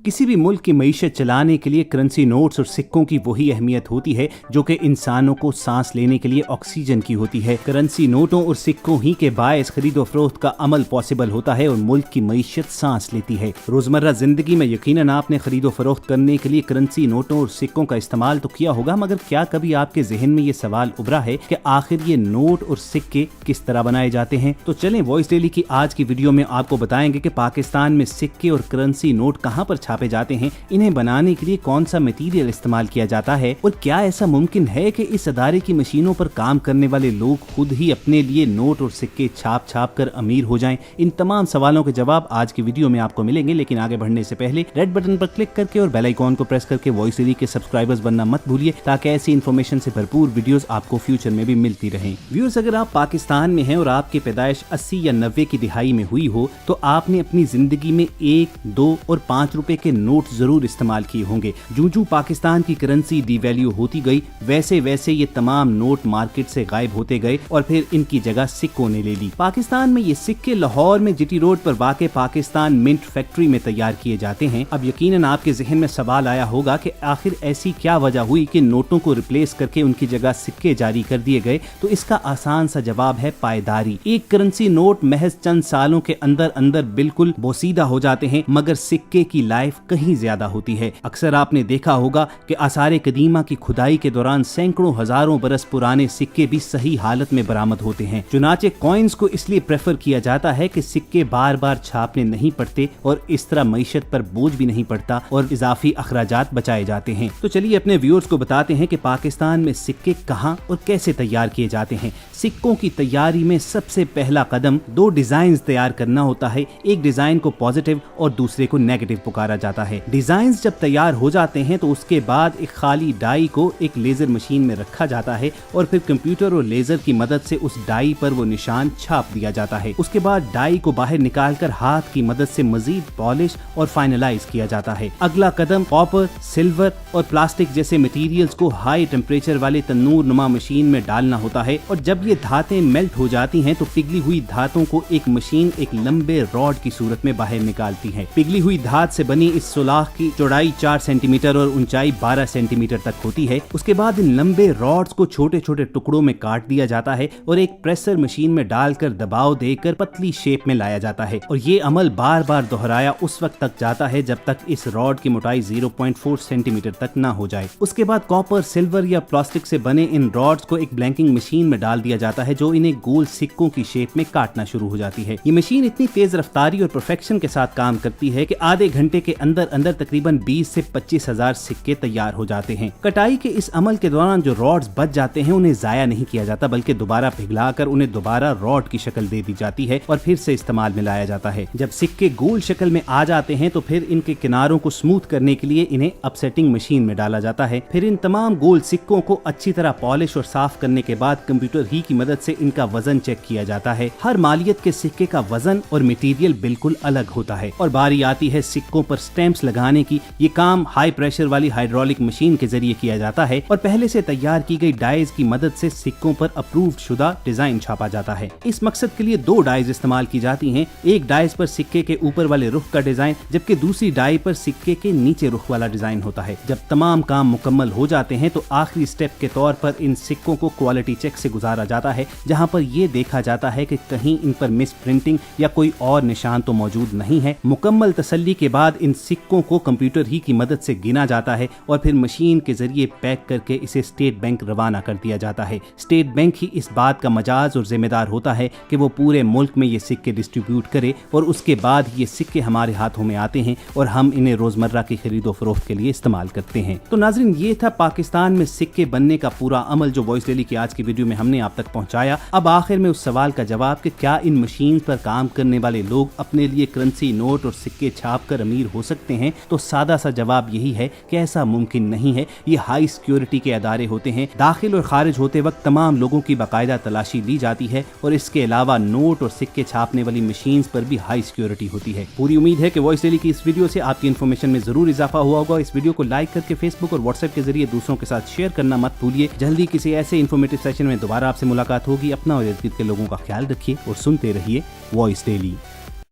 किसी भी मुल्क की मईशत चलाने के लिए करेंसी नोट्स और सिक्कों की वही अहमियत होती है जो कि इंसानों को सांस लेने के लिए ऑक्सीजन की होती है। करेंसी नोटों और सिक्कों ही के बायस खरीदो फरोख्त का अमल पॉसिबल होता है और मुल्क की मईशत सांस लेती है। रोजमर्रा जिंदगी में यकीनन आपने खरीदो फरोख्त करने के लिए करेंसी नोटों और सिक्कों का इस्तेमाल तो किया होगा, मगर क्या कभी आपके जहन में ये सवाल उभरा है कि आखिर ये नोट और सिक्के किस तरह बनाए जाते हैं? तो चलें वॉइस डेली की आज की वीडियो में आपको बताएंगे कि पाकिस्तान में सिक्के और करेंसी नोट कहां पर छापे जाते हैं, इन्हें बनाने के लिए कौन सा मटेरियल इस्तेमाल किया जाता है और क्या ऐसा मुमकिन है कि इस अदारे की मशीनों पर काम करने वाले लोग खुद ही अपने लिए नोट और सिक्के छाप छाप कर अमीर हो जाएं। इन तमाम सवालों के जवाब आज की वीडियो में आपको मिलेंगे, लेकिन आगे बढ़ने से पहले रेड बटन पर क्लिक करके और बेल आइकॉन को प्रेस करके वॉइस डेली के सब्सक्राइबर्स बनना मत भूलिए ताकि ऐसी इन्फॉर्मेशन से भरपूर वीडियोस आपको फ्यूचर में भी मिलती रहें। व्यूअर्स, अगर आप पाकिस्तान में हैं और आपकी पैदाइश 80 या 90 की दिहाई में हुई हो तो आपने अपनी जिंदगी में 1, 2 और 5 रुपए के नोट जरूर इस्तेमाल किए होंगे। जूं पाकिस्तान की करेंसी डिवैल्यू होती गई वैसे वैसे ये तमाम नोट मार्केट से गायब होते गए और फिर इनकी जगह सिक्कों ने ले ली। पाकिस्तान में ये सिक्के लाहौर में जीटी रोड पर वाक़े पाकिस्तान मिंट फैक्ट्री में तैयार किए जाते हैं। अब यकीनन आपके जहन में सवाल आया होगा कि आखिर ऐसी क्या वजह हुई कि नोटों को रिप्लेस करके उनकी जगह सिक्के जारी कर दिए गए? तो इसका आसान सा जवाब है पायदारी। एक करेंसी नोट महज चंद सालों के अंदर अंदर बिल्कुल बोसीदा हो जाते हैं, मगर सिक्के की लाइफ कहीं ज्यादा होती है। अक्सर आपने देखा होगा कि आसारे कदीमा की खुदाई के दौरान सैकड़ों हजारों बरस पुराने सिक्के भी सही हालत में बरामद होते हैं। चुनाचे कॉइन्स को इसलिए प्रेफर किया जाता है कि सिक्के बार बार छापने नहीं पड़ते और इस तरह मईशत पर बोझ भी नहीं पड़ता और इजाफी अखराजात बचाए जाते हैं। तो चलिए अपने व्यूअर्स को बताते हैं कि पाकिस्तान में सिक्के कहां और कैसे तैयार किए जाते हैं। सिक्कों की तैयारी में सबसे पहला कदम 2 डिजाइन तैयार करना होता है। एक डिजाइन को पॉजिटिव और दूसरे को नेगेटिव पुकारा जाता है। डिजाइन जब तैयार हो जाते हैं तो उसके बाद एक खाली डाई को एक लेजर मशीन में रखा जाता है और फिर कंप्यूटर और लेजर की मदद से उस डाई पर वो निशान छाप दिया जाता है। उसके बाद डाई को बाहर निकालकर हाथ की मदद से मजीद पॉलिश और फाइनलाइज किया जाता है। अगला कदम कॉपर, सिल्वर और प्लास्टिक जैसे मटेरियल्स को हाई टेम्परेचर वाले तन्नूर नुमा मशीन में डालना होता है और जब ये धातें मेल्ट हो जाती हैं तो पिघली हुई धातों को एक मशीन एक लंबे रॉड की सूरत में बाहर निकालती है। पिघली हुई धात से बनी इस सुलाख की चौड़ाई 4 सेंटीमीटर और ऊंचाई 12 सेंटीमीटर तक होती है। उसके बाद इन लंबे रॉड्स को छोटे छोटे टुकड़ों में काट दिया जाता है और एक प्रेसर मशीन में डालकर दबाव देकर पतली शेप में लाया जाता है और ये अमल बार बार दोहराया उस वक्त तक जाता है जब तक इस रॉड की मोटाई 0.4 सेंटीमीटर तक ना हो जाए। उसके बाद कॉपर, सिल्वर या प्लास्टिक से बने इन रॉड्स को एक ब्लैंकिंग मशीन में डाल दिया जाता है जो इन्हें गोल सिक्कों की शेप में काटना शुरू हो जाती है। ये मशीन इतनी तेज रफ्तारी और परफेक्शन के साथ काम करती है कि आधे घंटे के अंदर अंदर तकरीबन 20 से 25 हजार सिक्के तैयार हो जाते हैं। कटाई के इस अमल के दौरान जो रॉड्स बच जाते हैं उन्हें जाया नहीं किया जाता, बल्कि दोबारा पिघलाकर उन्हें दोबारा रॉड की शक्ल दे दी जाती है और फिर से इस्तेमाल में लाया जाता है। जब सिक्के गोल शक्ल में आ जाते हैं तो फिर इनके किनारों को स्मूथ करने के लिए इन्हें अपसेटिंग मशीन में डाला जाता है। फिर इन तमाम गोल सिक्कों को अच्छी तरह पॉलिश और साफ करने के बाद कंप्यूटर ही की मदद से इनका वजन चेक किया जाता है। हर मालियत के सिक्के का वजन और मटेरियल बिल्कुल अलग होता है और बारी आती है सिक्कों पर स्टैंप्स लगाने की। ये काम हाई प्रेशर वाली हाइड्रोलिक मशीन के जरिए किया जाता है और पहले से तैयार की गई डाइज की मदद से सिक्कों पर अप्रूव्ड शुदा डिजाइन छापा जाता है। इस मकसद के लिए 2 डाइज इस्तेमाल की जाती हैं। एक डाइज पर सिक्के के ऊपर वाले रुख का डिजाइन, जबकि दूसरी डाई पर सिक्के के नीचे रुख वाला डिजाइन होता है। जब तमाम काम मुकम्मल हो जाते हैं तो आखिरी स्टेप के तौर पर इन सिक्कों को क्वालिटी चेक से गुजारा जाता है, जहां पर यह देखा जाता है कि कहीं इन पर मिस प्रिंटिंग या कोई और निशान तो मौजूद नहीं है। मुकम्मल तसल्ली के बाद इन सिक्कों को कंप्यूटर ही की मदद से गिना जाता है और फिर मशीन के जरिए पैक करके इसे स्टेट बैंक रवाना कर दिया जाता है। स्टेट बैंक ही इस बात का मजाज और जिम्मेदार होता है कि वो पूरे मुल्क में ये सिक्के डिस्ट्रीब्यूट करे और उसके बाद ये सिक्के हमारे हाथों में आते हैं और हम इन्हें रोजमर्रा की खरीदो फरोख्त के लिए इस्तेमाल करते हैं। तो नाज़रीन, ये था पाकिस्तान में सिक्के बनने का पूरा अमल जो वॉइस डेली की आज की वीडियो में हमने आप तक पहुंचाया। अब आखिर में उस सवाल का जवाब कि क्या इन मशीन पर काम करने वाले लोग अपने लिए करेंसी नोट और सिक्के छाप कर अमीर हो सकते हैं, तो सादा सा जवाब यही है कि ऐसा मुमकिन नहीं है। ये हाई सिक्योरिटी के अदारे होते हैं। दाखिल और खारिज होते वक्त तमाम लोगों की बाकायदा तलाशी ली जाती है और इसके अलावा नोट और सिक्के छापने वाली मशीन पर भी हाई सिक्योरिटी होती है। पूरी उम्मीद है कि वॉइस डेली की इस वीडियो से आपकी इन्फॉर्मेशन में जरूर इजाफा हुआ होगा। इस वीडियो को लाइक करके फेसबुक और व्हाट्सएप के जरिए दूसरों के साथ शेयर करना मत भूलिए। जल्दी किसी ऐसे इन्फॉर्मेटिव सेशन में दोबारा आपसे मुलाकात होगी। अपना और इर्द गिर्द के लोगों का ख्याल रखिए और सुनते रहिए वॉइस डेली।